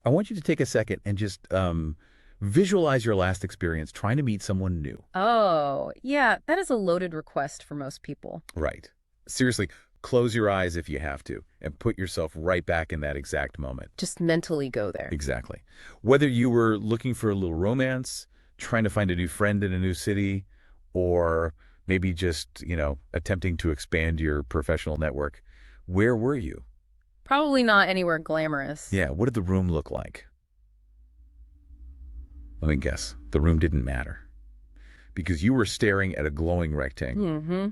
I want you to take a second and just visualize your last experience trying to meet someone new. Oh, yeah, that is a loaded request for most people. Right. Seriously, close your eyes if you have to and put yourself right back in that exact moment. Just mentally go there. Exactly. Whether you were looking for a little romance, trying to find a new friend in a new city, or maybe just, attempting to expand your professional network, where were you? Probably not anywhere glamorous. Yeah, what did the room look like? Let me guess. The room didn't matter. Because you were staring at a glowing rectangle. Mm-hmm.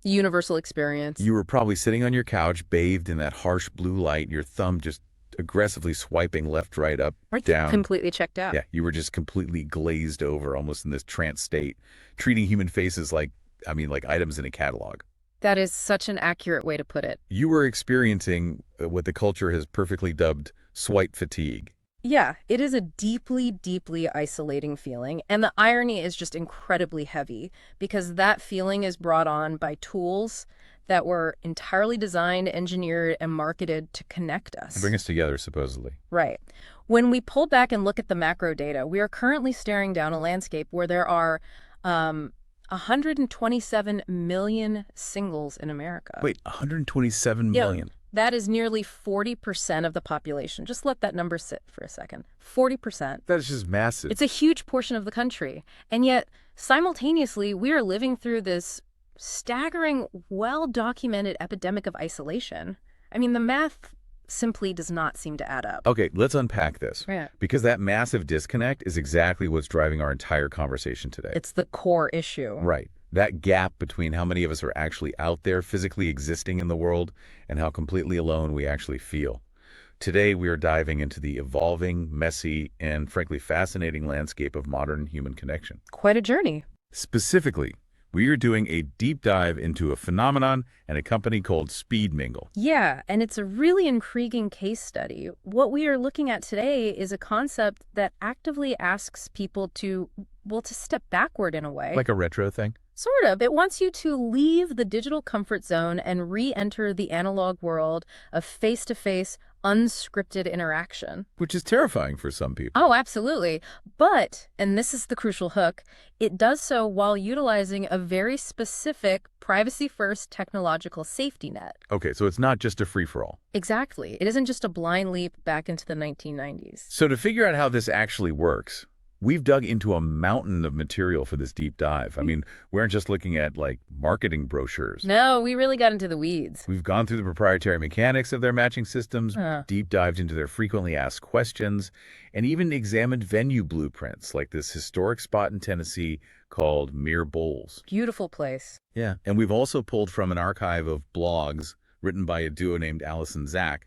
Universal experience. You were probably sitting on your couch, bathed in that harsh blue light, your thumb just aggressively swiping left, right, up, down. Completely checked out. Yeah, you were just completely glazed over, almost in this trance state, treating human faces like items in a catalog. That is such an accurate way to put it. You were experiencing what the culture has perfectly dubbed swipe fatigue. Yeah, it is a deeply, deeply isolating feeling, and the irony is just incredibly heavy because that feeling is brought on by tools that were entirely designed, engineered, and marketed to connect us. To bring us together, supposedly. Right. When we pull back and look at the macro data, we are currently staring down a landscape where there are 127 million singles in America. Wait, 127 million? That is nearly 40% of the population. Just let that number sit for a second. 40%. That is just massive. It's a huge portion of the country. And yet, simultaneously, we are living through this staggering, well-documented epidemic of isolation. I mean, the math simply does not seem to add up. Okay, let's unpack this. Right. Because that massive disconnect is exactly what's driving our entire conversation today. It's the core issue. Right. That gap between how many of us are actually out there physically existing in the world and how completely alone we actually feel. Today, we are diving into the evolving, messy, and frankly fascinating landscape of modern human connection. Quite a journey. Specifically, we are doing a deep dive into a phenomenon and a company called Speed Mingle. Yeah, and it's a really intriguing case study. What we are looking at today is a concept that actively asks people to step backward in a way. Like a retro thing? Sort of. It wants you to leave the digital comfort zone and re-enter the analog world of face-to-face, unscripted interaction. Which is terrifying for some people. Oh, absolutely. But, and this is the crucial hook, it does so while utilizing a very specific privacy-first technological safety net. Okay, so it's not just a free-for-all. Exactly. It isn't just a blind leap back into the 1990s. So to figure out how this actually works, we've dug into a mountain of material for this deep dive. I mean, we aren't just looking at, marketing brochures. No, we really got into the weeds. We've gone through the proprietary mechanics of their matching systems, deep dived into their frequently asked questions, and even examined venue blueprints, like this historic spot in Tennessee called Mere Bowls. Beautiful place. Yeah, and we've also pulled from an archive of blogs written by a duo named Alice and Zach,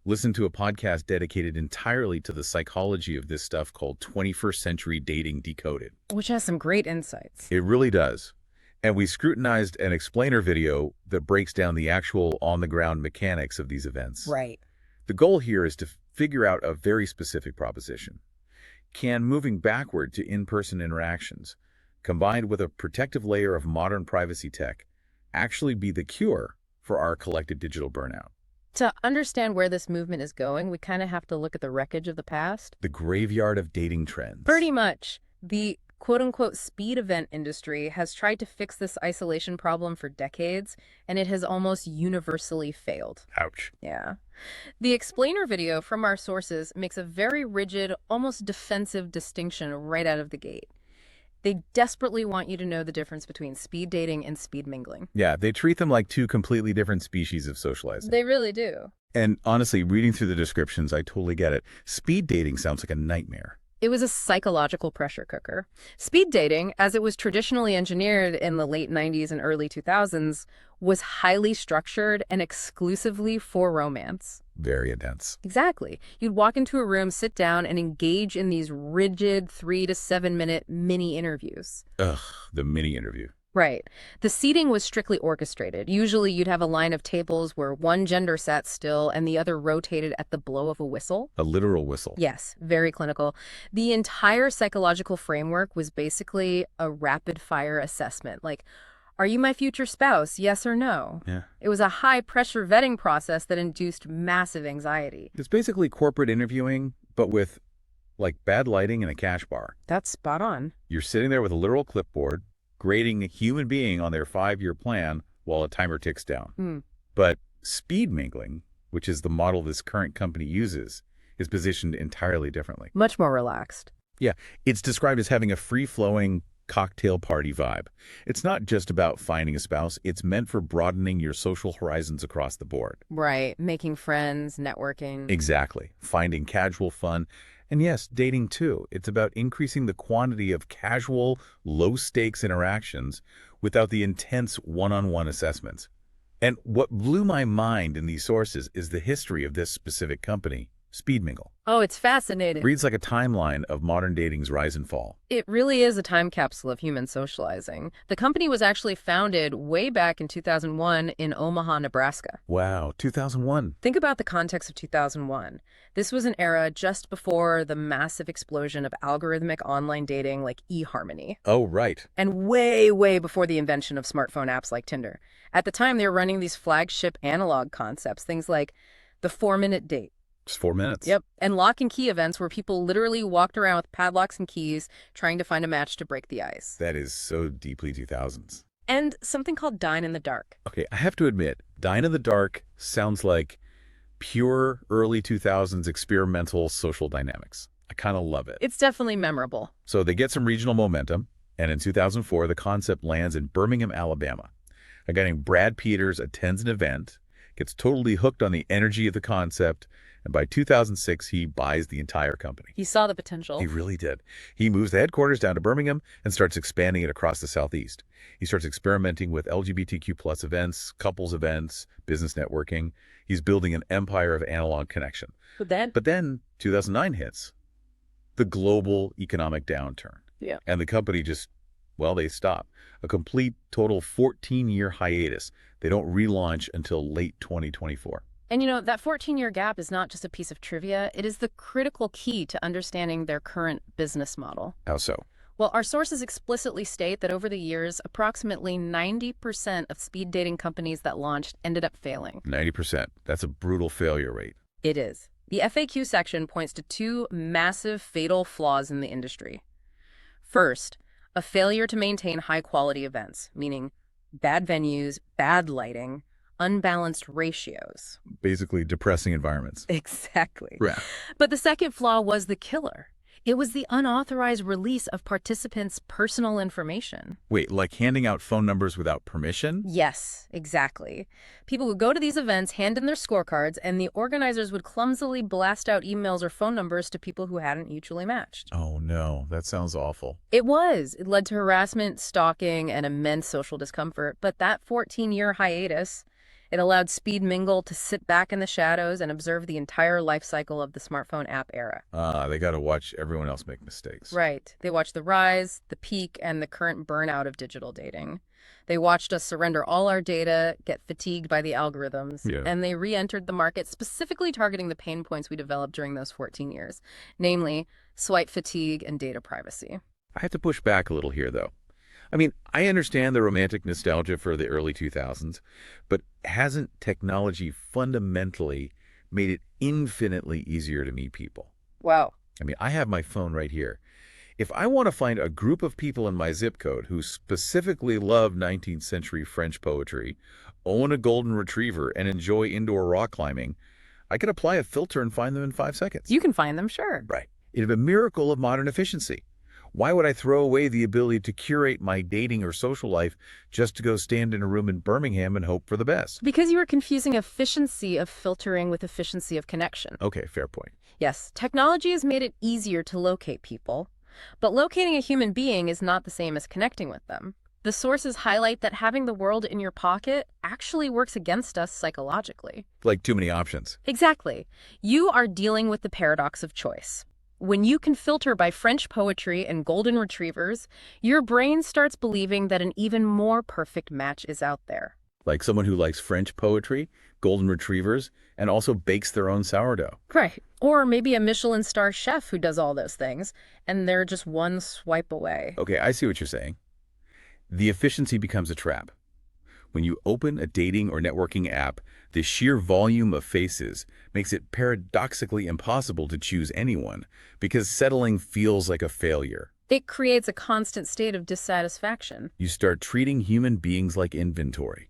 listen to a podcast dedicated entirely to the psychology of this stuff called 21st Century Dating Decoded. Which has some great insights. It really does. And we scrutinized an explainer video that breaks down the actual on-the-ground mechanics of these events. Right. The goal here is to figure out a very specific proposition. Can moving backward to in-person interactions, combined with a protective layer of modern privacy tech, actually be the cure for our collective digital burnout? To understand where this movement is going, we kind of have to look at the wreckage of the past. The graveyard of dating trends. Pretty much. The quote-unquote speed event industry has tried to fix this isolation problem for decades, and it has almost universally failed. Ouch. Yeah. The explainer video from our sources makes a very rigid, almost defensive distinction right out of the gate. They desperately want you to know the difference between speed dating and speed mingling. Yeah, they treat them like two completely different species of socializing. They really do. And honestly, reading through the descriptions, I totally get it. Speed dating sounds like a nightmare. It was a psychological pressure cooker. Speed dating, as it was traditionally engineered in the late 90s and early 2000s, was highly structured and exclusively for romance. Very intense. Exactly. You'd walk into a room, sit down, and engage in these rigid 3 to 7 minute mini interviews. Ugh, the mini interview. Right. The seating was strictly orchestrated. Usually you'd have a line of tables where one gender sat still and the other rotated at the blow of a whistle. A literal whistle. Yes, very clinical. The entire psychological framework was basically a rapid-fire assessment. Like, are you my future spouse? Yes or no? Yeah. It was a high-pressure vetting process that induced massive anxiety. It's basically corporate interviewing, but with, like, bad lighting and a cash bar. That's spot on. You're sitting there with a literal clipboard, grading a human being on their 5-year plan while a timer ticks down. Hmm. But speed mingling, which is the model this current company uses, is positioned entirely differently. Much more relaxed. Yeah, it's described as having a free-flowing cocktail party vibe. It's not just about finding a spouse. It's meant for broadening your social horizons across the board. Right. Making friends, networking. Exactly. Finding casual fun. And yes, dating too. It's about increasing the quantity of casual, low-stakes interactions without the intense one-on-one assessments. And what blew my mind in these sources is the history of this specific company, Speed Mingle. Oh, it's fascinating. Reads like a timeline of modern dating's rise and fall. It really is a time capsule of human socializing. The company was actually founded way back in 2001 in Omaha, Nebraska. Wow, 2001. Think about the context of 2001. This was an era just before the massive explosion of algorithmic online dating like eHarmony. Oh, right. And way, way before the invention of smartphone apps like Tinder. At the time, they were running these flagship analog concepts, things like the 4-minute date. Just 4 minutes. Yep. And lock and key events where people literally walked around with padlocks and keys trying to find a match to break the ice. That is so deeply 2000s. And something called Dine in the Dark. Okay, I have to admit, Dine in the Dark sounds like pure early 2000s experimental social dynamics. I kind of love it. It's definitely memorable. So they get some regional momentum, and in 2004, the concept lands in Birmingham, Alabama. A guy named Brad Peters attends an event, gets totally hooked on the energy of the concept, and by 2006, he buys the entire company. He saw the potential. He really did. He moves the headquarters down to Birmingham and starts expanding it across the Southeast. He starts experimenting with LGBTQ+ events, couples events, business networking. He's building an empire of analog connection. But then 2009 hits. The global economic downturn. Yeah. And the company just, well, they stop. A complete total 14-year hiatus. They don't relaunch until late 2024. And that 14-year gap is not just a piece of trivia. It is the critical key to understanding their current business model. How so? Well, our sources explicitly state that over the years, approximately 90% of speed dating companies that launched ended up failing. 90%. That's a brutal failure rate. It is. The FAQ section points to 2 massive fatal flaws in the industry. First, a failure to maintain high-quality events, meaning bad venues, bad lighting, unbalanced ratios. Basically, depressing environments. Exactly. Yeah. But the second flaw was the killer. It was the unauthorized release of participants' personal information. Wait, like handing out phone numbers without permission? Yes, exactly. People would go to these events, hand in their scorecards, and the organizers would clumsily blast out emails or phone numbers to people who hadn't mutually matched. Oh, no. That sounds awful. It was. It led to harassment, stalking, and immense social discomfort. But that 14-year hiatus, it allowed Speed Mingle to sit back in the shadows and observe the entire life cycle of the smartphone app era. They got to watch everyone else make mistakes. Right. They watched the rise, the peak, and the current burnout of digital dating. They watched us surrender all our data, get fatigued by the algorithms, and they re-entered the market specifically targeting the pain points we developed during those 14 years, namely swipe fatigue and data privacy. I have to push back a little here, though. I mean, I understand the romantic nostalgia for the early 2000s, but hasn't technology fundamentally made it infinitely easier to meet people? Wow. I mean, I have my phone right here. If I want to find a group of people in my zip code who specifically love 19th century French poetry, own a golden retriever, and enjoy indoor rock climbing, I can apply a filter and find them in 5 seconds. You can find them, sure. Right. It's a miracle of modern efficiency. Why would I throw away the ability to curate my dating or social life just to go stand in a room in Birmingham and hope for the best? Because you are confusing efficiency of filtering with efficiency of connection. Okay, fair point. Yes, technology has made it easier to locate people, but locating a human being is not the same as connecting with them. The sources highlight that having the world in your pocket actually works against us psychologically. Like too many options. Exactly. You are dealing with the paradox of choice. When you can filter by French poetry and golden retrievers, your brain starts believing that an even more perfect match is out there. Like someone who likes French poetry, golden retrievers, and also bakes their own sourdough. Right. Or maybe a Michelin star chef who does all those things, and they're just one swipe away. Okay, I see what you're saying. The efficiency becomes a trap. When you open a dating or networking app, the sheer volume of faces makes it paradoxically impossible to choose anyone because settling feels like a failure. It creates a constant state of dissatisfaction. You start treating human beings like inventory.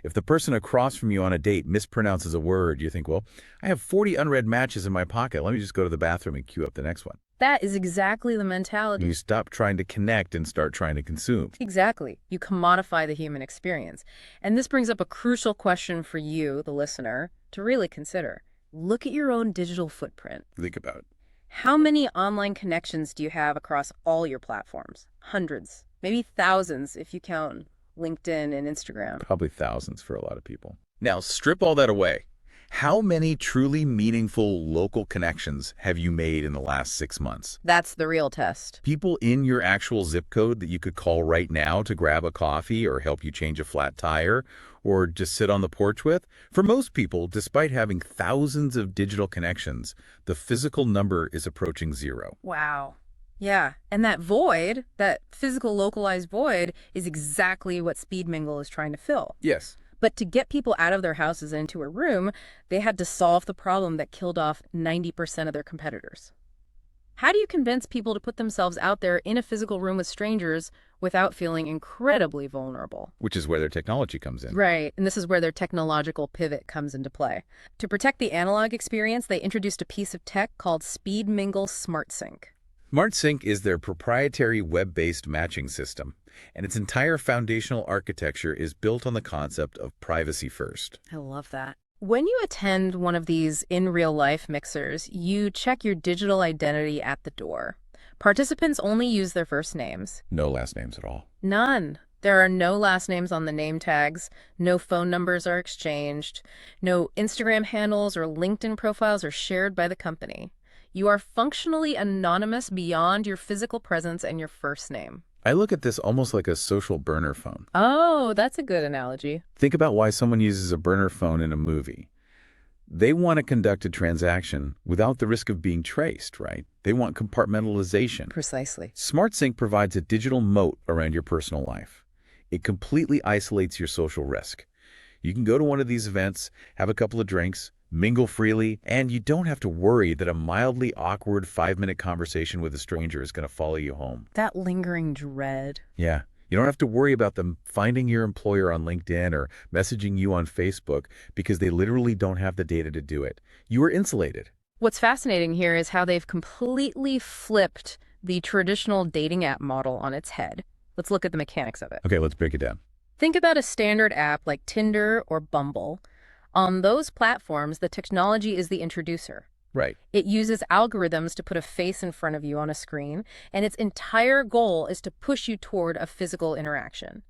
If the person across from you on a date mispronounces a word, you think, well, I have 40 unread matches in my pocket. Let me just go to the bathroom and queue up the next one. That is exactly the mentality. You stop trying to connect and start trying to consume. Exactly. You commodify the human experience. And this brings up a crucial question for you, the listener, to really consider. Look at your own digital footprint. Think about it. How many online connections do you have across all your platforms? Hundreds, maybe thousands if you count LinkedIn and Instagram. Probably thousands for a lot of people. Now, strip all that away. How many truly meaningful local connections have you made in the last 6 months? That's the real test. People in your actual zip code that you could call right now to grab a coffee or help you change a flat tire or just sit on the porch with? For most people, despite having thousands of digital connections, the physical number is approaching zero. Wow. Yeah, and that void, that physical localized void, is exactly what Speed Mingle is trying to fill. Yes. But to get people out of their houses and into a room, they had to solve the problem that killed off 90% of their competitors. How do you convince people to put themselves out there in a physical room with strangers without feeling incredibly vulnerable? Which is where their technology comes in. Right, and this is where their technological pivot comes into play. To protect the analog experience, they introduced a piece of tech called Speed Mingle SmartSync. SmartSync is their proprietary web-based matching system, and its entire foundational architecture is built on the concept of privacy first. I love that. When you attend one of these in real life mixers, you check your digital identity at the door. Participants only use their first names. No last names at all. None. There are no last names on the name tags, no phone numbers are exchanged, no Instagram handles or LinkedIn profiles are shared by the company. You are functionally anonymous beyond your physical presence and your first name. I look at this almost like a social burner phone. Oh, that's a good analogy. Think about why someone uses a burner phone in a movie. They want to conduct a transaction without the risk of being traced, right? They want compartmentalization. Precisely. SmartSync provides a digital moat around your personal life. It completely isolates your social risk. You can go to one of these events, have a couple of drinks, mingle freely, and you don't have to worry that a mildly awkward 5-minute conversation with a stranger is going to follow you home. That lingering dread. Yeah. You don't have to worry about them finding your employer on LinkedIn or messaging you on Facebook because they literally don't have the data to do it. You are insulated. What's fascinating here is how they've completely flipped the traditional dating app model on its head. Let's look at the mechanics of it. Okay, let's break it down. Think about a standard app like Tinder or Bumble. On those platforms, the technology is the introducer. Right. It uses algorithms to put a face in front of you on a screen, and its entire goal is to push you toward a physical interaction.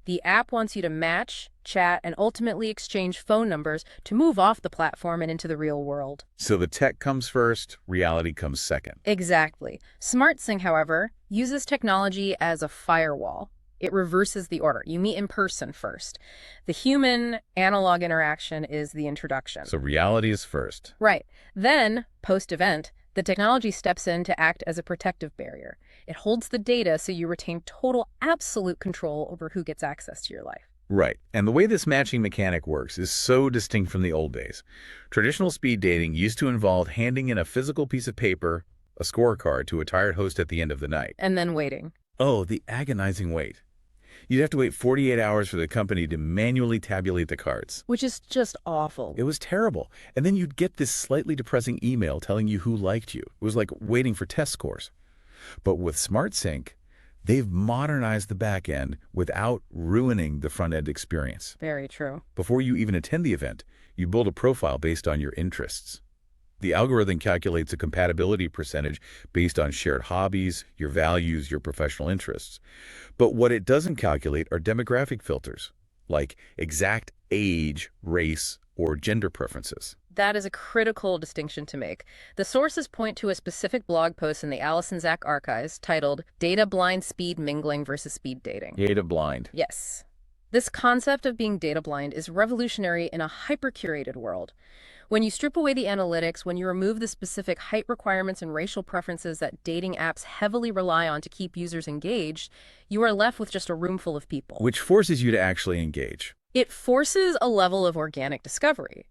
The app wants you to match, chat, and ultimately exchange phone numbers to move off the platform and into the real world. So the tech comes first, reality comes second. Exactly. SmartSync, however, uses technology as a firewall. It reverses the order. You meet in person first. The human analog interaction is the introduction. So reality is first. Right. Then, post-event, the technology steps in to act as a protective barrier. It holds the data so you retain total, absolute control over who gets access to your life. Right. And the way this matching mechanic works is so distinct from the old days. Traditional speed dating used to involve handing in a physical piece of paper, a scorecard, to a tired host at the end of the night. And then waiting. Oh, the agonizing wait. You'd have to wait 48 hours for the company to manually tabulate the cards. Which is just awful. It was terrible. And then you'd get this slightly depressing email telling you who liked you. It was like waiting for test scores. But with SmartSync, they've modernized the back end without ruining the front-end experience. Very true. Before you even attend the event, you build a profile based on your interests. The algorithm calculates a compatibility percentage based on shared hobbies, your values, your professional interests. But what it doesn't calculate are demographic filters, like exact age, race, or gender preferences. That is a critical distinction to make. The sources point to a specific blog post in the Allison Zach archives titled Data Blind Speed Mingling versus Speed Dating. Data blind. Yes. This concept of being data blind is revolutionary in a hyper-curated world. When you strip away the analytics, when you remove the specific height requirements and racial preferences that dating apps heavily rely on to keep users engaged, you are left with just a room full of people. Which forces you to actually engage. It forces a level of organic discovery.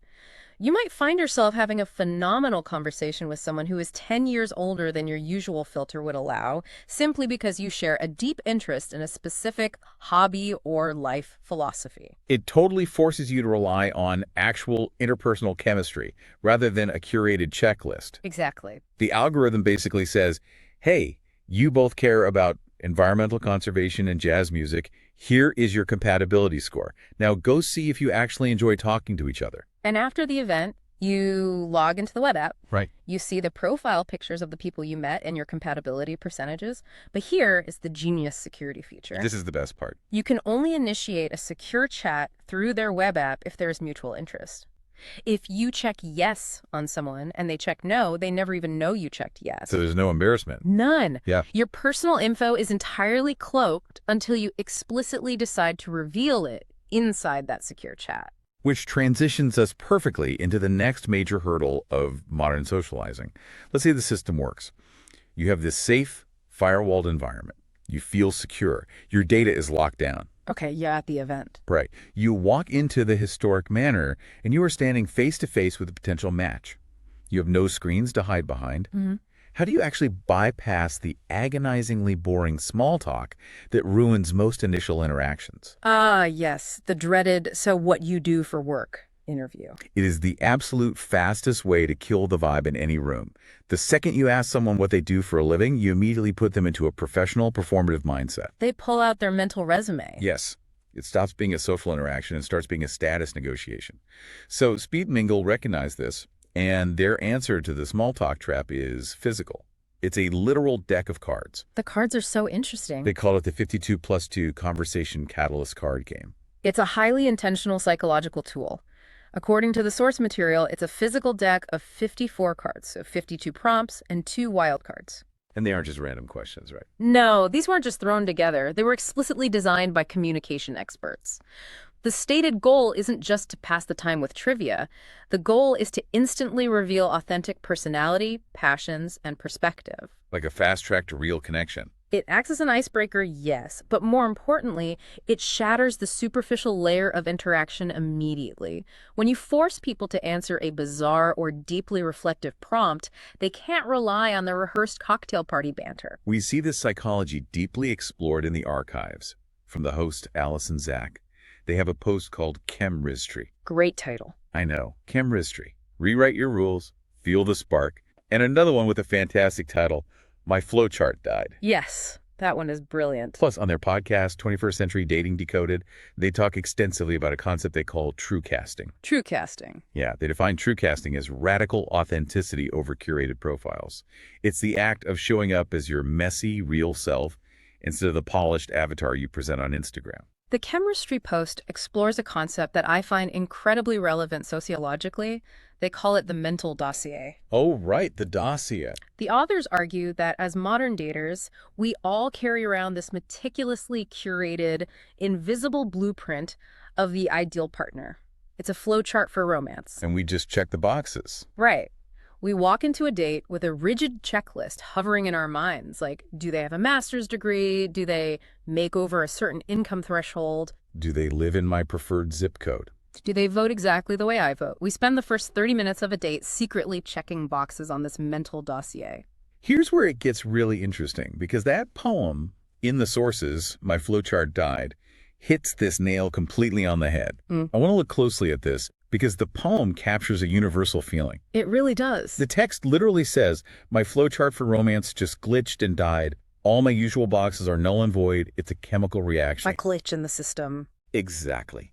You might find yourself having a phenomenal conversation with someone who is 10 years older than your usual filter would allow, simply because you share a deep interest in a specific hobby or life philosophy. It totally forces you to rely on actual interpersonal chemistry rather than a curated checklist. Exactly. The algorithm basically says, hey, you both care about environmental conservation and jazz music. Here is your compatibility score. Now go see if you actually enjoy talking to each other. And after the event, you log into the web app. Right. You see the profile pictures of the people you met and your compatibility percentages. But here is the genius security feature. This is the best part. You can only initiate a secure chat through their web app if there is mutual interest. If you check yes on someone and they check no, they never even know you checked yes. So there's no embarrassment. None. Yeah. Your personal info is entirely cloaked until you explicitly decide to reveal it inside that secure chat. Which transitions us perfectly into the next major hurdle of modern socializing. Let's say the system works. You have this safe, firewalled environment. You feel secure. Your data is locked down. Okay, yeah, at the event. Right. You walk into the historic manor, and you are standing face-to-face with a potential match. You have no screens to hide behind. Mm-hmm. How do you actually bypass the agonizingly boring small talk that ruins most initial interactions? Ah, yes, the dreaded "so what you do for work" interview. It is the absolute fastest way to kill the vibe in any room. The second you ask someone what they do for a living, you immediately put them into a professional, performative mindset. They pull out their mental resume. Yes. It stops being a social interaction and starts being a status negotiation. So Speed Mingle recognized this, and their answer to the small talk trap is physical. It's a literal deck of cards. The cards are so interesting. They call it the 52+2 Conversation Catalyst card game. It's a highly intentional psychological tool. According to the source material, it's a physical deck of 54 cards, so 52 prompts and 2 wild cards. And they aren't just random questions, right? No, these weren't just thrown together. They were explicitly designed by communication experts. The stated goal isn't just to pass the time with trivia. The goal is to instantly reveal authentic personality, passions, and perspective. Like a fast track to real connection. It acts as an icebreaker, yes, but more importantly, it shatters the superficial layer of interaction immediately. When you force people to answer a bizarre or deeply reflective prompt, they can't rely on the rehearsed cocktail party banter. We see this psychology deeply explored in the archives. From the host Alice and Zach, they have a post called Chemistry. Great title. I know, Chemistry. Rewrite your rules, feel the spark. And another one with a fantastic title, My Flowchart Died. Yes, that one is brilliant. Plus, on their podcast, 21st Century Dating Decoded, they talk extensively about a concept they call true casting. True casting. Yeah, they define true casting as radical authenticity over curated profiles. It's the act of showing up as your messy, real self instead of the polished avatar you present on Instagram. The Chemistry post explores a concept that I find incredibly relevant sociologically. They call it the mental dossier. Oh, right, the dossier. The authors argue that as modern daters, we all carry around this meticulously curated, invisible blueprint of the ideal partner. It's a flowchart for romance. And we just check the boxes. Right. We walk into a date with a rigid checklist hovering in our minds, like, do they have a master's degree? Do they make over a certain income threshold? Do they live in my preferred zip code? Do they vote exactly the way I vote? We spend the first 30 minutes of a date secretly checking boxes on this mental dossier. Here's where it gets really interesting, because that poem in the sources, My Flowchart Died, hits this nail completely on the head. I want to look closely at this, because the poem captures a universal feeling. It really does. The text literally says, my flowchart for romance just glitched and died. All my usual boxes are null and void. It's a chemical reaction. A glitch in the system. Exactly.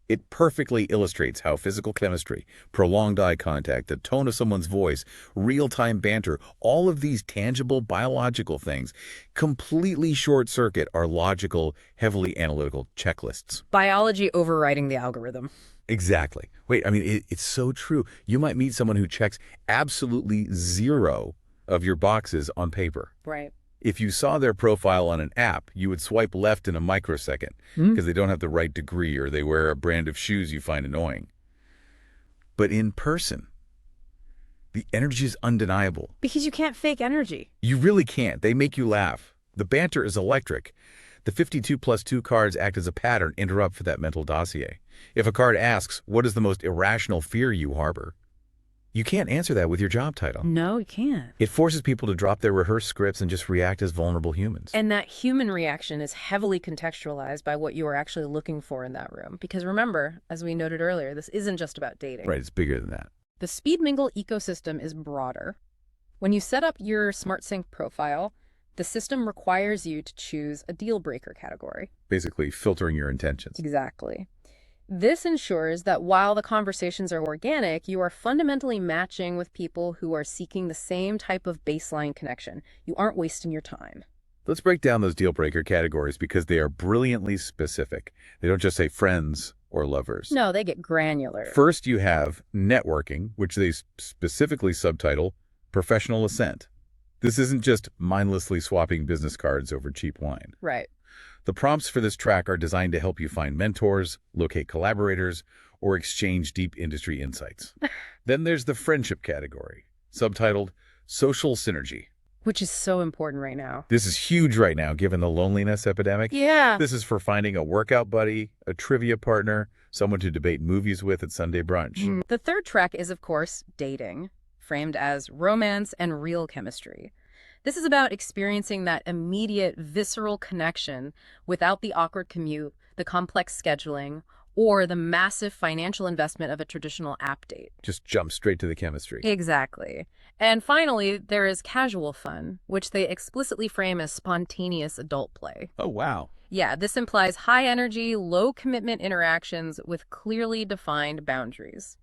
It perfectly illustrates how physical chemistry, prolonged eye contact, the tone of someone's voice, real-time banter, all of these tangible biological things completely short-circuit our logical, heavily analytical checklists. Biology overriding the algorithm. Exactly. Wait, I mean, it's so true. You might meet someone who checks absolutely zero of your boxes on paper. Right. If you saw their profile on an app, you would swipe left in a microsecond because they don't have the right degree or they wear a brand of shoes you find annoying. But in person, the energy is undeniable. Because you can't fake energy. You really can't. They make you laugh. The banter is electric. The 52 plus 2 cards act as a pattern interrupt for that mental dossier. If a card asks, what is the most irrational fear you harbor? You can't answer that with your job title. No, you can't. It forces people to drop their rehearsed scripts and just react as vulnerable humans. And that human reaction is heavily contextualized by what you are actually looking for in that room. Because remember, as we noted earlier, this isn't just about dating. Right, it's bigger than that. The Speed Mingle ecosystem is broader. When you set up your SmartSync profile, the system requires you to choose a deal breaker category. Basically, filtering your intentions. Exactly. This ensures that while the conversations are organic, you are fundamentally matching with people who are seeking the same type of baseline connection. You aren't wasting your time. Let's break down those deal breaker categories because they are brilliantly specific. They don't just say friends or lovers. No, they get granular. First, you have networking, which they specifically subtitle professional assent. This isn't just mindlessly swapping business cards over cheap wine. Right. The prompts for this track are designed to help you find mentors, locate collaborators, or exchange deep industry insights. Then there's the friendship category, subtitled social synergy. Which is so important right now. This is huge right now, given the loneliness epidemic. Yeah. This is for finding a workout buddy, a trivia partner, someone to debate movies with at Sunday brunch. The third track is, of course, dating, framed as romance and real chemistry. This is about experiencing that immediate, visceral connection without the awkward commute, the complex scheduling, or the massive financial investment of a traditional app date. Just jump straight to the chemistry. Exactly. And finally, there is casual fun, which they explicitly frame as spontaneous adult play. Oh, wow. Yeah, this implies high-energy, low-commitment interactions with clearly defined boundaries.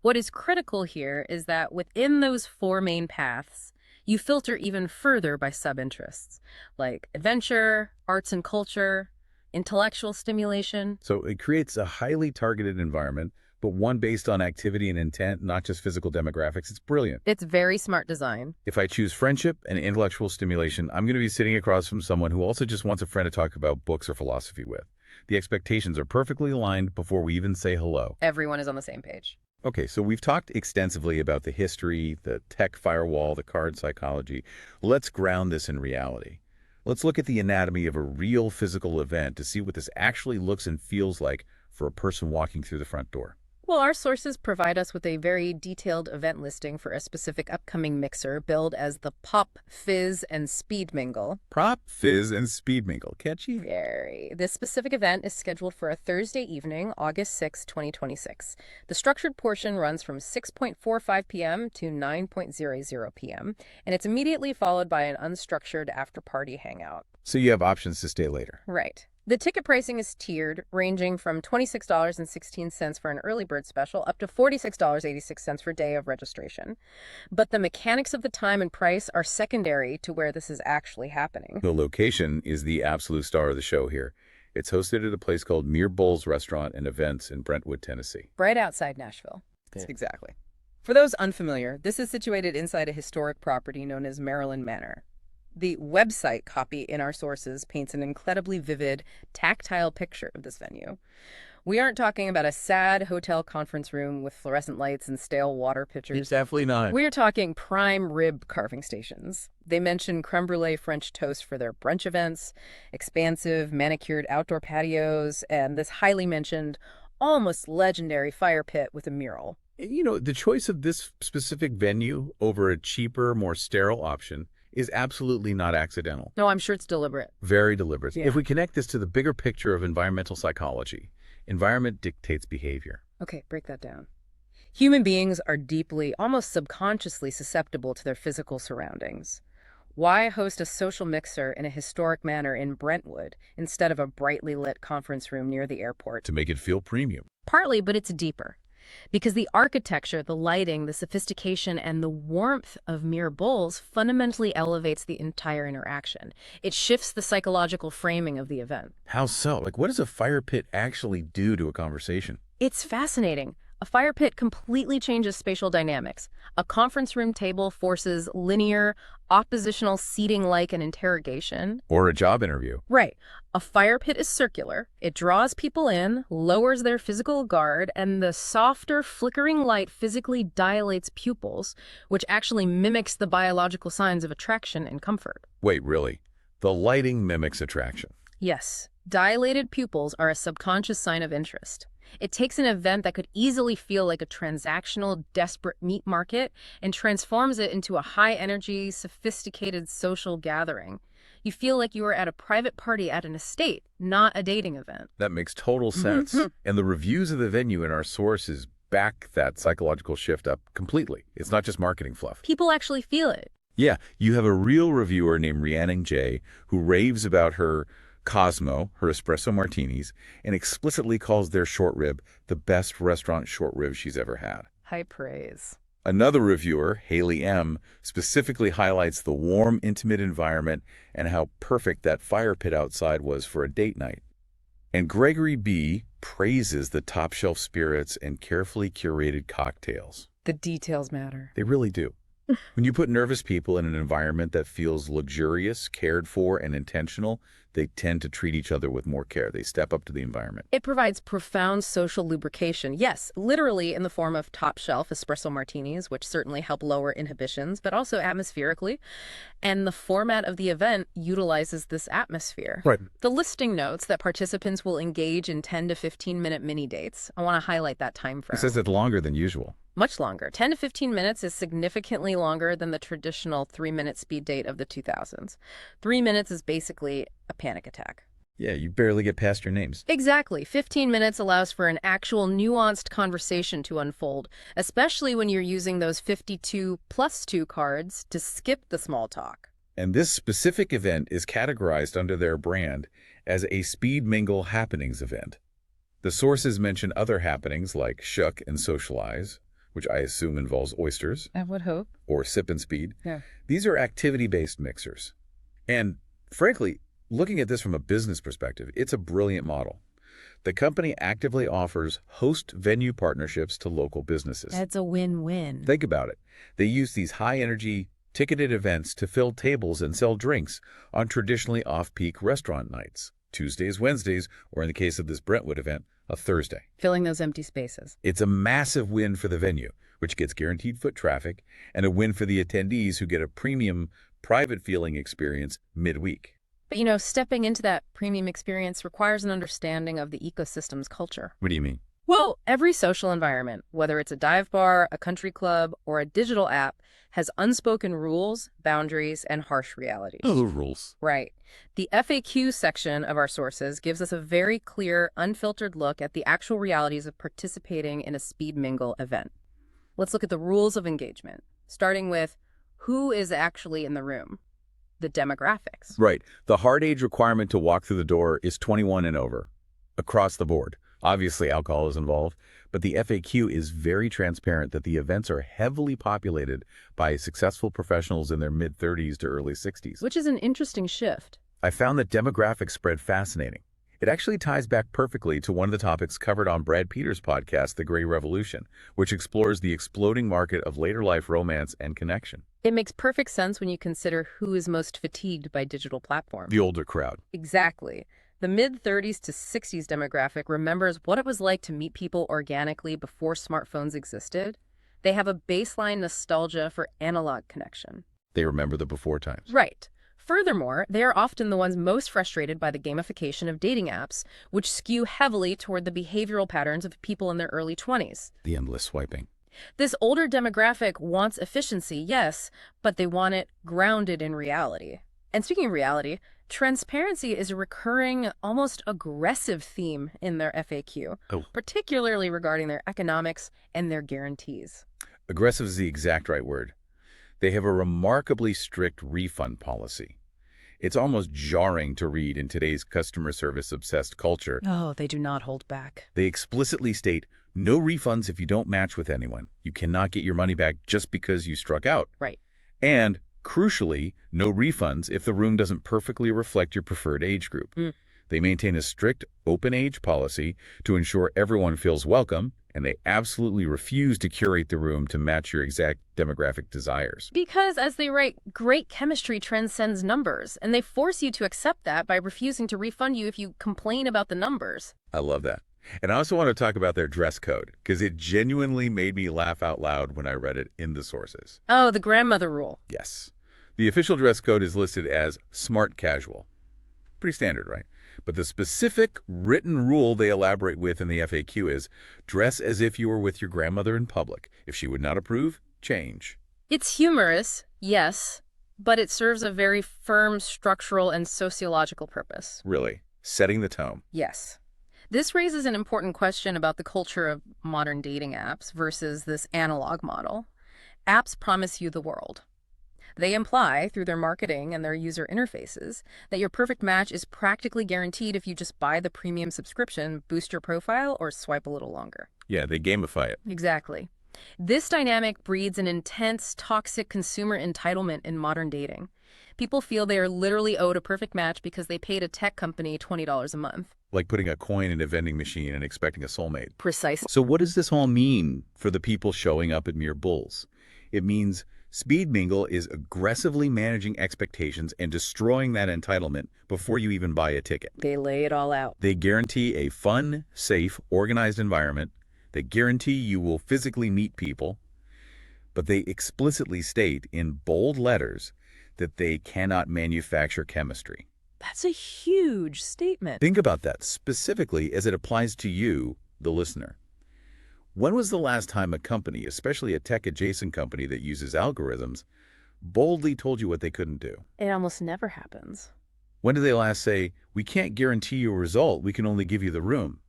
What is critical here is that within those four main paths, you filter even further by sub-interests, like adventure, arts and culture, intellectual stimulation. So it creates a highly targeted environment, but one based on activity and intent, not just physical demographics. It's brilliant. It's very smart design. If I choose friendship and intellectual stimulation, I'm going to be sitting across from someone who also just wants a friend to talk about books or philosophy with. The expectations are perfectly aligned before we even say hello. Everyone is on the same page. Okay, so we've talked extensively about the history, the tech firewall, the card psychology. Let's ground this in reality. Let's look at the anatomy of a real physical event to see what this actually looks and feels like for a person walking through the front door. Well, our sources provide us with a very detailed event listing for a specific upcoming mixer billed as the Pop, Fizz, and Speed Mingle. Prop, Fizz, and Speed Mingle. Catchy? Very. This specific event is scheduled for a Thursday evening, August 6, 2026. The structured portion runs from 6:45 p.m. to 9:00 p.m., and it's immediately followed by an unstructured after-party hangout. So you have options to stay later. Right. The ticket pricing is tiered, ranging from $26.16 for an early bird special up to $46.86 for day of registration. But the mechanics of the time and price are secondary to where this is actually happening. The location is the absolute star of the show here. It's hosted at a place called Mere Bowls Restaurant and Events in Brentwood, Tennessee. Right outside Nashville. Cool. Exactly. For those unfamiliar, this is situated inside a historic property known as Maryland Manor. The website copy in our sources paints an incredibly vivid, tactile picture of this venue. We aren't talking about a sad hotel conference room with fluorescent lights and stale water pitchers. It's definitely not. We're talking prime rib carving stations. They mention creme brulee French toast for their brunch events, expansive manicured outdoor patios, and this highly mentioned, almost legendary fire pit with a mural. You know, the choice of this specific venue over a cheaper, more sterile option is absolutely not accidental. No, I'm sure it's deliberate. Very deliberate. Yeah. If we connect this to the bigger picture of environmental psychology, environment dictates behavior. Okay, break that down. Human beings are deeply, almost subconsciously susceptible to their physical surroundings. Why host a social mixer in a historic manner in Brentwood instead of a brightly lit conference room near the airport? To make it feel premium. Partly, but it's deeper. Because the architecture, the lighting, the sophistication, and the warmth of Mere Bowls fundamentally elevates the entire interaction. It shifts the psychological framing of the event. How so? Like, what does a fire pit actually do to a conversation? It's fascinating. A fire pit completely changes spatial dynamics. A conference room table forces linear, oppositional seating like an interrogation. Or a job interview. Right. A fire pit is circular. It draws people in, lowers their physical guard, and the softer, flickering light physically dilates pupils, which actually mimics the biological signs of attraction and comfort. Wait, really? The lighting mimics attraction. Yes. Dilated pupils are a subconscious sign of interest. It takes an event that could easily feel like a transactional, desperate meat market and transforms it into a high-energy, sophisticated social gathering. You feel like you are at a private party at an estate, not a dating event. That makes total sense. And the reviews of the venue in our sources back that psychological shift up completely. It's not just marketing fluff. People actually feel it. Yeah, you have a real reviewer named Rhiannon J. who raves about her Cosmo, her espresso martinis, and explicitly calls their short rib the best restaurant short rib she's ever had. High praise. Another reviewer, Haley M., specifically highlights the warm, intimate environment and how perfect that fire pit outside was for a date night. And Gregory B. praises the top-shelf spirits and carefully curated cocktails. The details matter. They really do. When you put nervous people in an environment that feels luxurious, cared for, and intentional, they tend to treat each other with more care. They step up to the environment. It provides profound social lubrication. Yes, literally in the form of top-shelf espresso martinis, which certainly help lower inhibitions, but also atmospherically. And the format of the event utilizes this atmosphere. Right. The listing notes that participants will engage in 10 to 15-minute mini dates. I want to highlight that time frame. It says it's longer than usual. Much longer. 10 to 15 minutes is significantly longer than the traditional 3-minute speed date of the 2000s. 3 minutes is basically a panic attack. Yeah, you barely get past your names. Exactly. 15 minutes allows for an actual nuanced conversation to unfold, especially when you're using those 52+2 cards to skip the small talk. And this specific event is categorized under their brand as a Speed Mingle happenings event. The sources mention other happenings like Shuck and Socialize, which I assume involves oysters. I would hope. Or Sip and Speed. Yeah. These are activity-based mixers. And frankly, looking at this from a business perspective, it's a brilliant model. The company actively offers host venue partnerships to local businesses. That's a win-win. Think about it. They use these high-energy, ticketed events to fill tables and sell drinks on traditionally off-peak restaurant nights. Tuesdays, Wednesdays, or in the case of this Brentwood event, a Thursday. Filling those empty spaces. It's a massive win for the venue, which gets guaranteed foot traffic, and a win for the attendees who get a premium, private feeling experience midweek. But you know, stepping into that premium experience requires an understanding of the ecosystem's culture. What do you mean? Well, every social environment, whether it's a dive bar, a country club, or a digital app, has unspoken rules, boundaries, and harsh realities. Oh, rules. Right. The FAQ section of our sources gives us a very clear, unfiltered look at the actual realities of participating in a Speed Mingle event. Let's look at the rules of engagement, starting with who is actually in the room, the demographics. Right. The hard age requirement to walk through the door is 21 and over, across the board. Obviously, alcohol is involved, but the FAQ is very transparent that the events are heavily populated by successful professionals in their mid-30s to early 60s. Which is an interesting shift. I found that demographic spread fascinating. It actually ties back perfectly to one of the topics covered on Brad Peters' podcast, The Gray Revolution, which explores the exploding market of later-life romance and connection. It makes perfect sense when you consider who is most fatigued by digital platforms. The older crowd. Exactly. The mid-30s to 60s demographic remembers what it was like to meet people organically before smartphones existed. They have a baseline nostalgia for analog connection. They remember the before times. Right. Furthermore, they are often the ones most frustrated by the gamification of dating apps, which skew heavily toward the behavioral patterns of people in their early 20s. The endless swiping. This older demographic wants efficiency, yes, but they want it grounded in reality. And speaking of reality, transparency is a recurring, almost aggressive theme in their FAQ, particularly regarding their economics and their guarantees. Aggressive is the exact right word. They have a remarkably strict refund policy. It's almost jarring to read in today's customer service-obsessed culture. Oh, they do not hold back. They explicitly state, no refunds if you don't match with anyone. You cannot get your money back just because you struck out. Right. And crucially, no refunds if the room doesn't perfectly reflect your preferred age group. They maintain a strict open age policy to ensure everyone feels welcome, and they absolutely refuse to curate the room to match your exact demographic desires. Because, as they write, great chemistry transcends numbers, and they force you to accept that by refusing to refund you if you complain about the numbers. I love that. And I also want to talk about their dress code, because it genuinely made me laugh out loud when I read it in the sources. Oh, the grandmother rule. Yes. The official dress code is listed as smart casual. Pretty standard, right? But the specific written rule they elaborate with in the FAQ is dress as if you were with your grandmother in public. If she would not approve, change. It's humorous, yes, but it serves a very firm structural and sociological purpose. Really, setting the tone. Yes. This raises an important question about the culture of modern dating apps versus this analog model. Apps promise you the world. They imply, through their marketing and their user interfaces, that your perfect match is practically guaranteed if you just buy the premium subscription, boost your profile, or swipe a little longer. Yeah, they gamify it. Exactly. This dynamic breeds an intense, toxic consumer entitlement in modern dating. People feel they are literally owed a perfect match because they paid a tech company $20 a month. Like putting a coin in a vending machine and expecting a soulmate. Precisely. So what does this all mean for the people showing up at Mere Bulls? It means Speed Mingle is aggressively managing expectations and destroying that entitlement before you even buy a ticket. They lay it all out. They guarantee a fun, safe, organized environment. They guarantee you will physically meet people. But they explicitly state in bold letters that they cannot manufacture chemistry. That's a huge statement. Think about that specifically as it applies to you, the listener. When was the last time a company, especially a tech-adjacent company that uses algorithms, boldly told you what they couldn't do? It almost never happens. When did they last say, we can't guarantee you a result, we can only give you the room?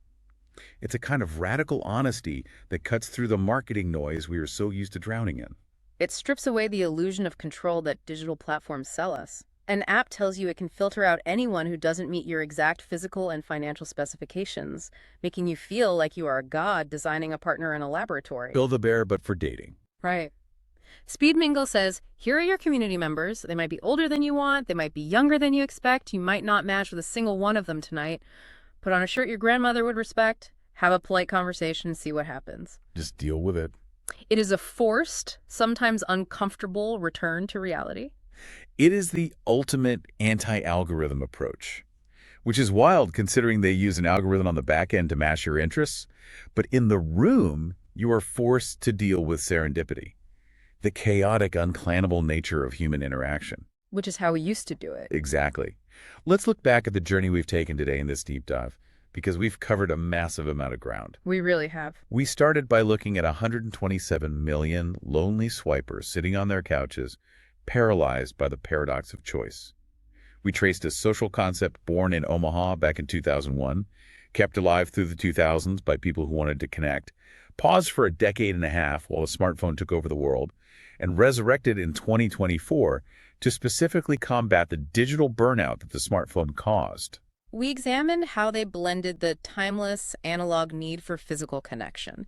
It's a kind of radical honesty that cuts through the marketing noise we are so used to drowning in. It strips away the illusion of control that digital platforms sell us. An app tells you it can filter out anyone who doesn't meet your exact physical and financial specifications, making you feel like you are a god designing a partner in a laboratory. Build-A-Bear, but for dating. Right. Speed Mingle says, here are your community members. They might be older than you want. They might be younger than you expect. You might not match with a single one of them tonight. Put on a shirt your grandmother would respect. Have a polite conversation. See what happens. Just deal with it. It is a forced, sometimes uncomfortable return to reality. It is the ultimate anti-algorithm approach, which is wild considering they use an algorithm on the back end to match your interests. But in the room, you are forced to deal with serendipity, the chaotic, unplannable nature of human interaction. Which is how we used to do it. Exactly. Let's look back at the journey we've taken today in this deep dive, because we've covered a massive amount of ground. We really have. We started by looking at 127 million lonely swipers sitting on their couches, paralyzed by the paradox of choice. We traced a social concept born in Omaha back in 2001, kept alive through the 2000s by people who wanted to connect, paused for a decade and a half while a smartphone took over the world, and resurrected in 2024 to specifically combat the digital burnout that the smartphone caused. We examined how they blended the timeless analog need for physical connection,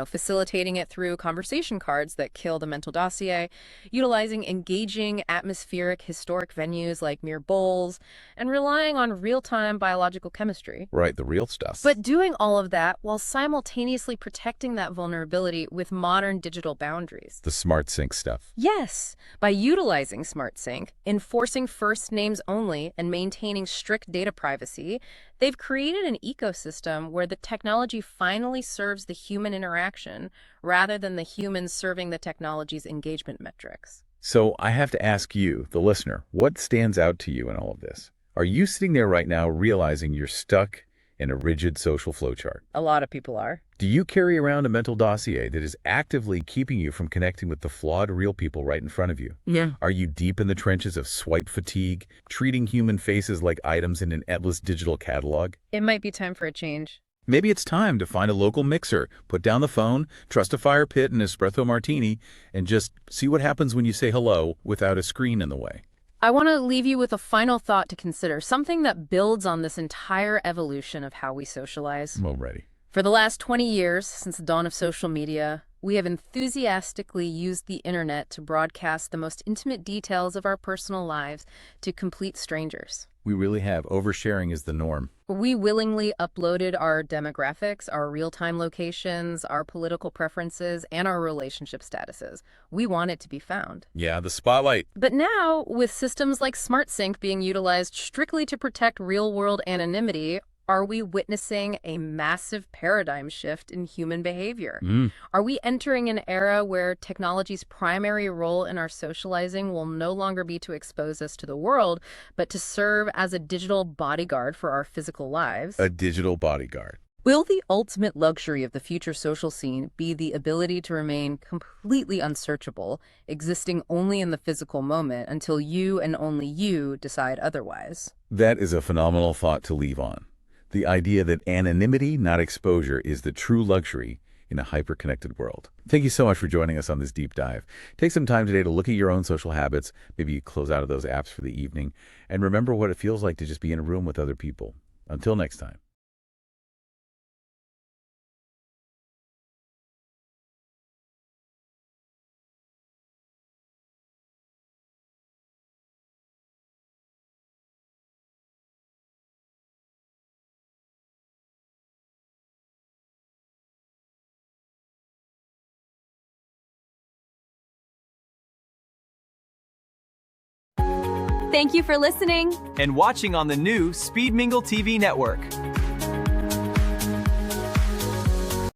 facilitating it through conversation cards that kill the mental dossier, utilizing engaging, atmospheric, historic venues like Mere Bowls, and relying on real-time biological chemistry. Right, the real stuff. But doing all of that while simultaneously protecting that vulnerability with modern digital boundaries. The SmartSync stuff. Yes, by utilizing SmartSync, enforcing first names only, and maintaining strict data privacy, they've created an ecosystem where the technology finally serves the human interaction rather than the humans serving the technology's engagement metrics. So I have to ask you, the listener, what stands out to you in all of this? Are you sitting there right now realizing you're stuck in a rigid social flowchart? A lot of people are. Do you carry around a mental dossier that is actively keeping you from connecting with the flawed real people right in front of you? Yeah. Are you deep in the trenches of swipe fatigue, treating human faces like items in an endless digital catalog? It might be time for a change. Maybe it's time to find a local mixer, put down the phone, trust a fire pit and espresso martini, and just see what happens when you say hello without a screen in the way. I want to leave you with a final thought to consider, something that builds on this entire evolution of how we socialize. I'm ready. For the last 20 years, since the dawn of social media, we have enthusiastically used the internet to broadcast the most intimate details of our personal lives to complete strangers. We really have. Oversharing is the norm. We willingly uploaded our demographics, our real-time locations, our political preferences, and our relationship statuses. We want it to be found. Yeah, the spotlight. But now, with systems like SmartSync being utilized strictly to protect real-world anonymity, are we witnessing a massive paradigm shift in human behavior? Are we entering an era where technology's primary role in our socializing will no longer be to expose us to the world, but to serve as a digital bodyguard for our physical lives? A digital bodyguard. Will the ultimate luxury of the future social scene be the ability to remain completely unsearchable, existing only in the physical moment until you and only you decide otherwise? That is a phenomenal thought to leave on. The idea that anonymity, not exposure, is the true luxury in a hyper-connected world. Thank you so much for joining us on this deep dive. Take some time today to look at your own social habits. Maybe you close out of those apps for the evening. And remember what it feels like to just be in a room with other people. Until next time. Thank you for listening and watching on the new Speed Mingle TV network.